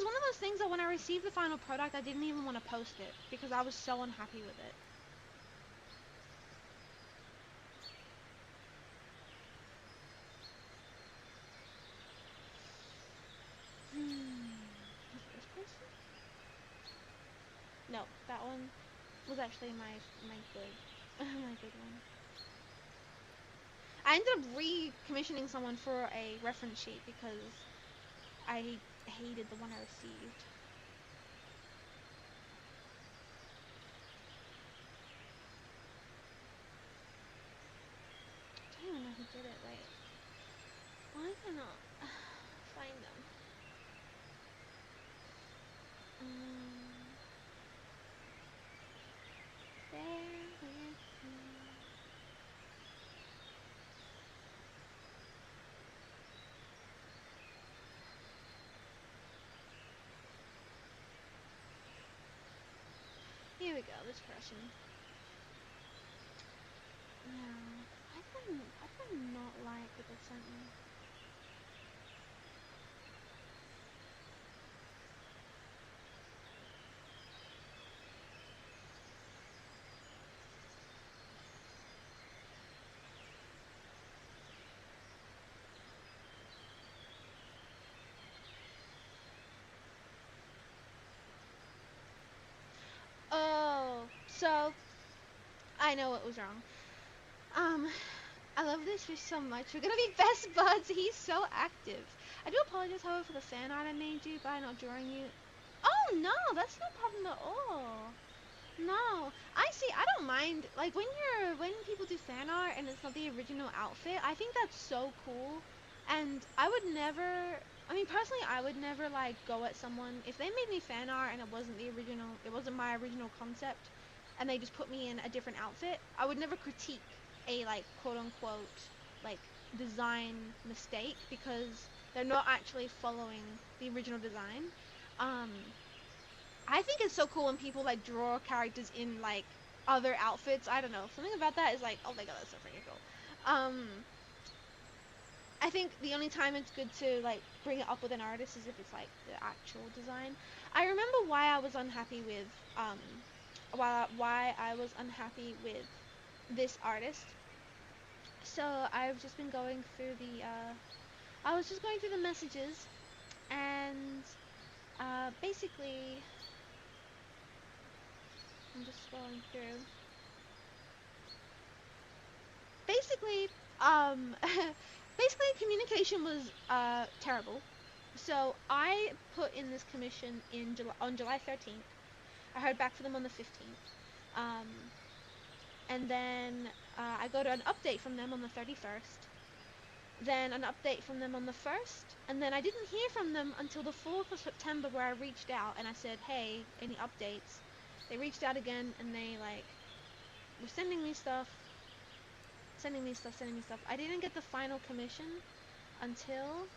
one of those things that when I received the final product, I didn't even want to post it because I was so unhappy with it. Was it this person? No, that one was actually my good my good one. I ended up recommissioning someone for a reference sheet because I hated the one I received. I don't even know who did it. Wait, why can I not find them? Bear with me. Here we go, this person. No. Why did I not like what they sent me? Oh, so I know what was wrong. I love this fish so much. We're gonna be best buds. He's so active. I do apologize, however, for the fan art I made you by not drawing you. Oh no, that's no problem at all. No, I see. I don't mind. Like when people do fan art and it's not the original outfit, I think that's so cool. And I would never. I mean, personally, I would never like go at someone if they made me fan art and it wasn't the original. It wasn't my original concept, and they just put me in a different outfit. I would never critique a like quote unquote like design mistake because they're not actually following the original design. I think it's so cool when people like draw characters in like other outfits. I don't know, something about that is like, oh my god, that's so freaking cool. I think the only time it's good to like bring it up with an artist is if it's like the actual design. I remember why I was unhappy with why I was unhappy with this artist. So I've just been going through the I was just going through the messages, and basically I'm just scrolling through. basically, basically communication was terrible. So I put in this commission on July 13th. I heard back from them on the 15th. Um, and then I got an update from them on the 31st. Then an update from them on the 1st. And then I didn't hear from them until the 4th of September, where I reached out and I said, hey, any updates? They reached out again and they like were sending me stuff. I didn't get the final commission until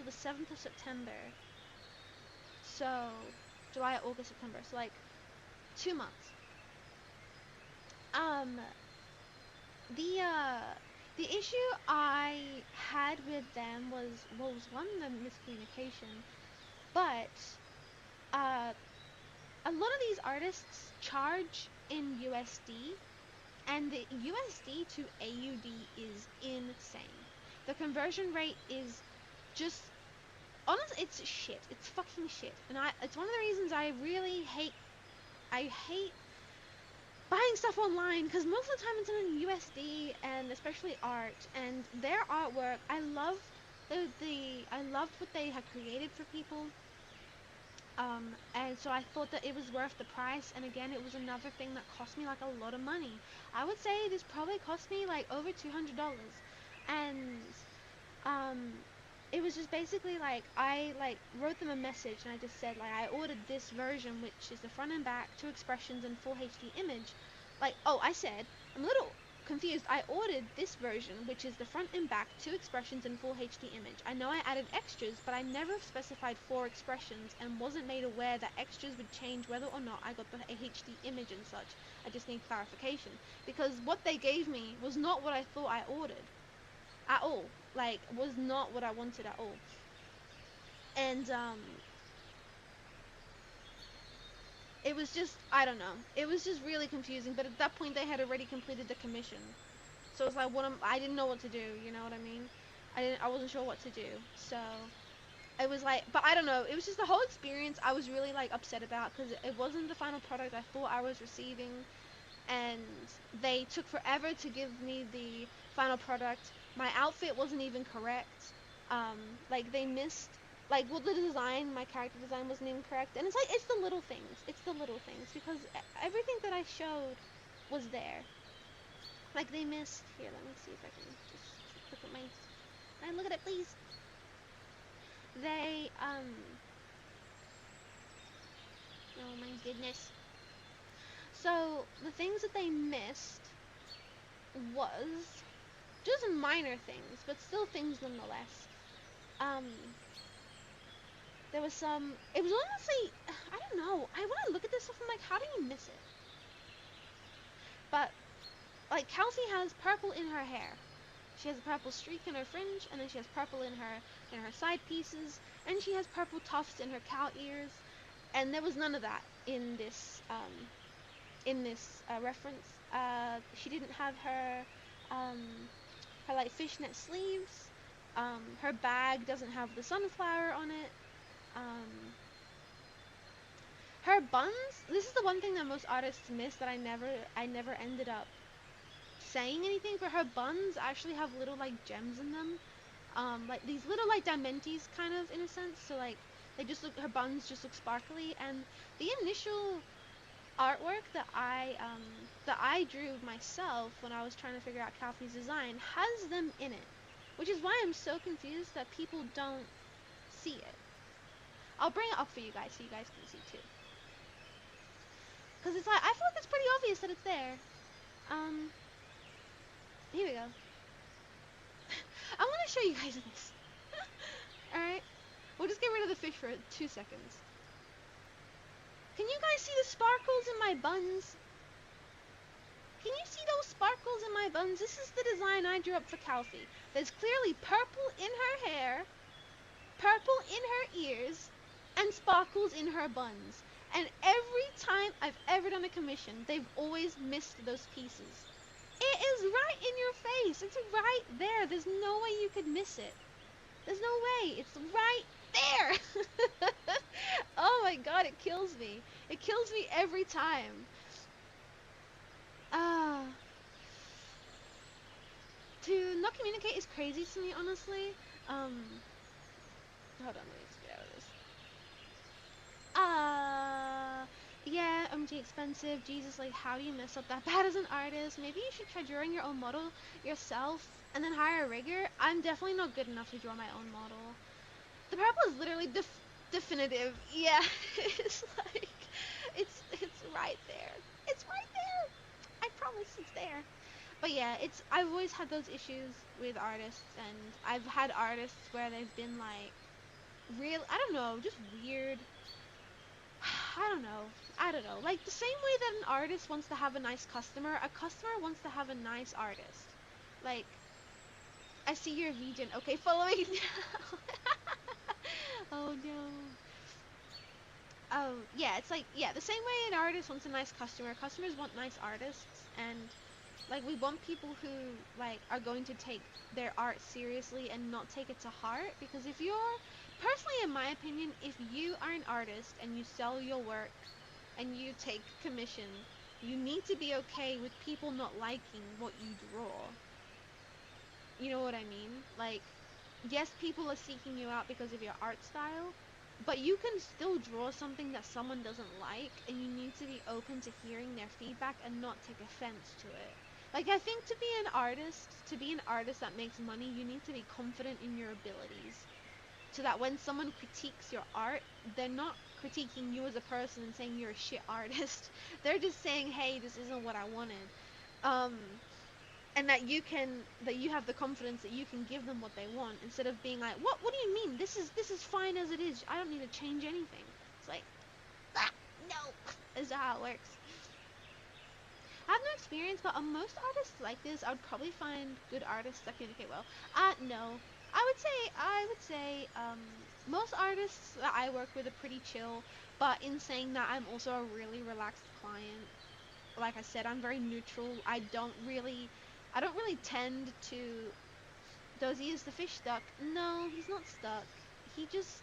the 7th of September. So July, August, September. So like 2 months. The issue I had with them was one, the miscommunication, but a lot of these artists charge in USD, and the USD to AUD is insane. The conversion rate is just, honestly, it's shit. It's fucking shit. And it's one of the reasons I really hate buying stuff online, because most of the time it's in USD, and especially art and their artwork. I loved what they had created for people. And so I thought that it was worth the price, and again, it was another thing that cost me like a lot of money. I would say this probably cost me like over $200, and it was just basically like, I like wrote them a message and I just said like, I ordered this version, which is the front and back, 2 expressions and full HD image. Like, oh, I said, I'm a little confused. I ordered this version, which is the front and back, 2 expressions and full HD image. I know I added extras, but I never specified 4 expressions and wasn't made aware that extras would change whether or not I got the HD image and such. I just need clarification, because what they gave me was not what I thought I ordered at all. Like, was not what I wanted at all. And it was just, I don't know, it was just really confusing. But at that point they had already completed the commission, so it's like, I didn't know what to do, you know what I mean? I wasn't sure what to do. So it was like, but I don't know, it was just the whole experience I was really like upset about, because it wasn't the final product I thought I was receiving, and they took forever to give me the final product. My outfit wasn't even correct. Like, they missed, like, well, the design, my character design wasn't even correct. And it's like, it's the little things, because everything that I showed was there. Like, they missed, here, let me see if I can just look at look at it, please. They, oh my goodness. So, the things that they missed was just minor things, but still things nonetheless. There was some, it was honestly, I don't know, when I look at this stuff, I'm like, how do you miss it? But, like, COWFIE has purple in her hair. She has a purple streak in her fringe, and then she has purple in her side pieces, and she has purple tufts in her cow ears, and there was none of that in this reference. She didn't have her like fishnet sleeves. Her bag doesn't have the sunflower on it. Her buns, this is the one thing that most artists miss, that I never ended up saying anything, but her buns actually have little like gems in them. Like these little like diamantes kind of, in a sense. So like, her buns just look sparkly, and the initial artwork that I drew myself when I was trying to figure out COWFIE's design has them in it, which is why I'm so confused that people don't see it. I'll bring it up for you guys so you guys can see too, because it's like, I feel like it's pretty obvious that it's there. Here we go. I want to show you guys this. Alright, we'll just get rid of the fish for 2 seconds. Can you guys see the sparkles in my buns? Can you see those sparkles in my buns? This is the design I drew up for COWFIE. There's clearly purple in her hair, purple in her ears, and sparkles in her buns. And every time I've ever done a commission, they've always missed those pieces. It is right in your face. It's right there. There's no way you could miss it. There's no way. It's right there. Oh my god, it kills me. It kills me every time. Uh, to not communicate is crazy to me, honestly. Um, hold on, let me just get out of this. Yeah, OMG expensive. Jesus, like, how do you mess up that bad as an artist? Maybe you should try drawing your own model yourself and then hire a rigger. I'm definitely not good enough to draw my own model. The purple is literally definitive. Yeah, it's like, it's right there. It's right there. I promise it's there. But yeah, I've always had those issues with artists, and I've had artists where they've been like, real, I don't know, just weird. I don't know. I don't know. Like the same way that an artist wants to have a nice customer, a customer wants to have a nice artist. Like, I see you're a vegan. Okay, follow me now. Oh no. Yeah, it's like, yeah, the same way an artist wants a nice customer, customers want nice artists, and like we want people who like are going to take their art seriously and not take it to heart, because if you're, personally in my opinion, if you are an artist and you sell your work and you take commission, you need to be okay with people not liking what you draw. You know what I mean? Like, yes, people are seeking you out because of your art style, but you can still draw something that someone doesn't like, and you need to be open to hearing their feedback and not take offense to it. Like, I think to be an artist that makes money, you need to be confident in your abilities, so that when someone critiques your art, they're not critiquing you as a person and saying you're a shit artist. They're just saying, hey, this isn't what I wanted. Um, and that you have the confidence that you can give them what they want, instead of being like, what do you mean, this is fine as it is, I don't need to change anything. It's like, ah, no. Is that how it works? I have no experience, but most artists like this, I would probably find good artists that communicate well. No, I would say most artists that I work with are pretty chill, but in saying that, I'm also a really relaxed client. Like I said, I'm very neutral. I don't really tend to. Dozy, is the fish stuck? No, he's not stuck. He just,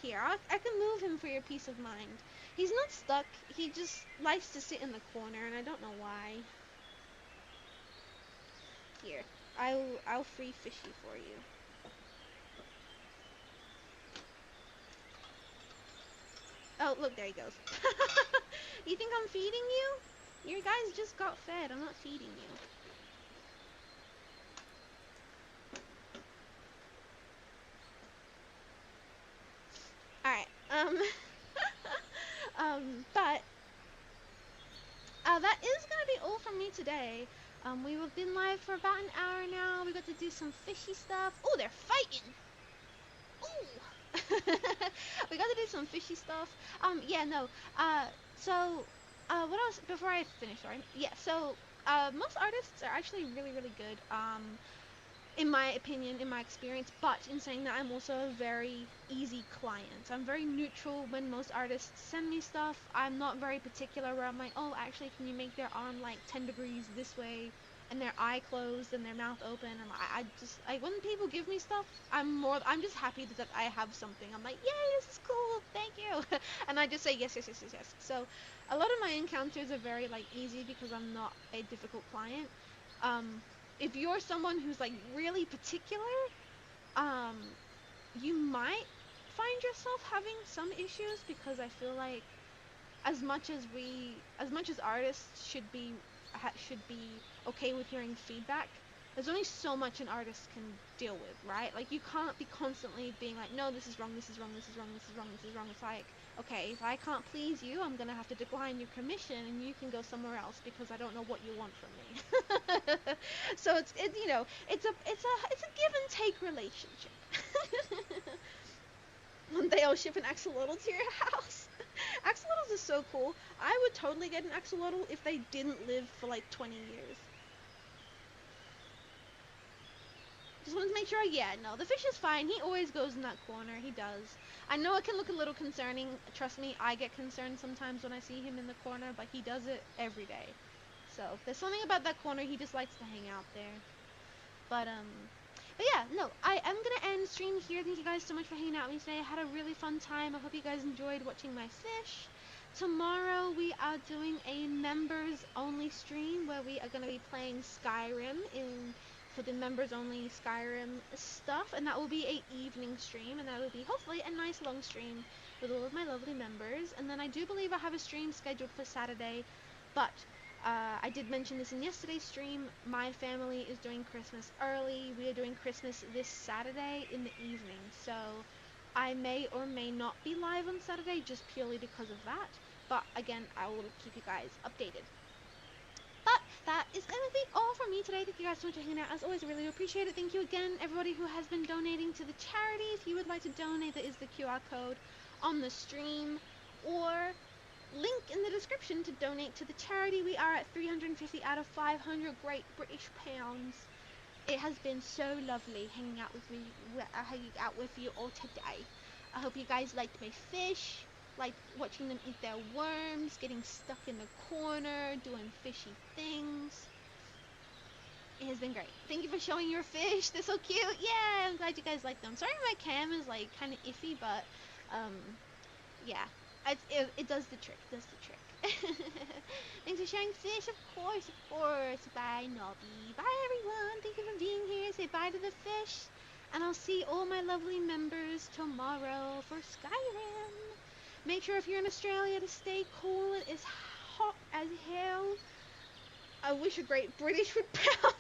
here, I can move him for your peace of mind. He's not stuck. He just likes to sit in the corner, and I don't know why. Here, I'll free fishy for you. Oh, look, there he goes. You think I'm feeding you? Your guys just got fed. I'm not feeding you. Alright, but that is gonna be all from me today. We've been live for about an hour now. We got to do some fishy stuff. Oh, they're fighting. Ooh. We got to do some fishy stuff. Yeah, no. So, what else before I finish? Sorry. Yeah. So, most artists are actually really, really good. In my opinion, in my experience, but in saying that, I'm also a very easy client. I'm very neutral when most artists send me stuff. I'm not very particular where I'm like, oh, actually, can you make their arm like 10 degrees this way and their eye closed and their mouth open? And I just, like, when people give me stuff, I'm just happy that I have something. I'm like, yay, this is cool, thank you. And I just say yes, yes, yes, yes, yes. So a lot of my encounters are very like easy because I'm not a difficult client. If you're someone who's like really particular, um, you might find yourself having some issues, because I feel like as much as artists should be okay with hearing feedback, there's only so much an artist can deal with, right? Like, you can't be constantly being like, no, this is wrong, this is wrong, this is wrong, this is wrong, this is wrong. It's like, okay, if I can't please you, I'm gonna have to decline your commission, and you can go somewhere else because I don't know what you want from me. So it's a give and take relationship. One day I'll ship an axolotl to your house. Axolotls are so cool. I would totally get an axolotl if they didn't live for like 20 years. Just wanted to make sure. Yeah, no, the fish is fine. He always goes in that corner. He does. I know it can look a little concerning. Trust me, I get concerned sometimes when I see him in the corner, but he does it every day. So there's something about that corner. He just likes to hang out there. But yeah, no, I am gonna end stream here. Thank you guys so much for hanging out with me today. I had a really fun time. I hope you guys enjoyed watching my fish. Tomorrow we are doing a members only stream where we are going to be playing Skyrim in for the members only Skyrim stuff, and that will be a evening stream, and that will be hopefully a nice long stream with all of my lovely members. And then I do believe I have a stream scheduled for Saturday, but I did mention this in yesterday's stream. My family is doing Christmas early. We are doing Christmas this Saturday in the evening, so I may or may not be live on Saturday just purely because of that. But again, I will keep you guys updated. But that is going to be all from me today. Thank you guys so much for hanging out. As always, I really appreciate it. Thank you again, everybody who has been donating to the charity. If you would like to donate, there is the QR code on the stream or link in the description to donate to the charity. We are at 350 out of 500 Great British Pounds. It has been so lovely hanging out with you all today. I hope you guys liked my fish, like watching them eat their worms, getting stuck in the corner, doing fishy things. It has been great. Thank you for showing your fish. They're so cute. Yeah, I'm glad you guys like them. Sorry my cam is like kind of iffy, but yeah, it does the trick. Does the trick. Thanks for sharing fish, of course, of course. Bye, Nobby. Bye, everyone. Thank you for being here. Say bye to the fish. And I'll see all my lovely members tomorrow for Skyrim. Make sure if you're in Australia to stay cool. It is hot as hell. I wish a Great British would pound.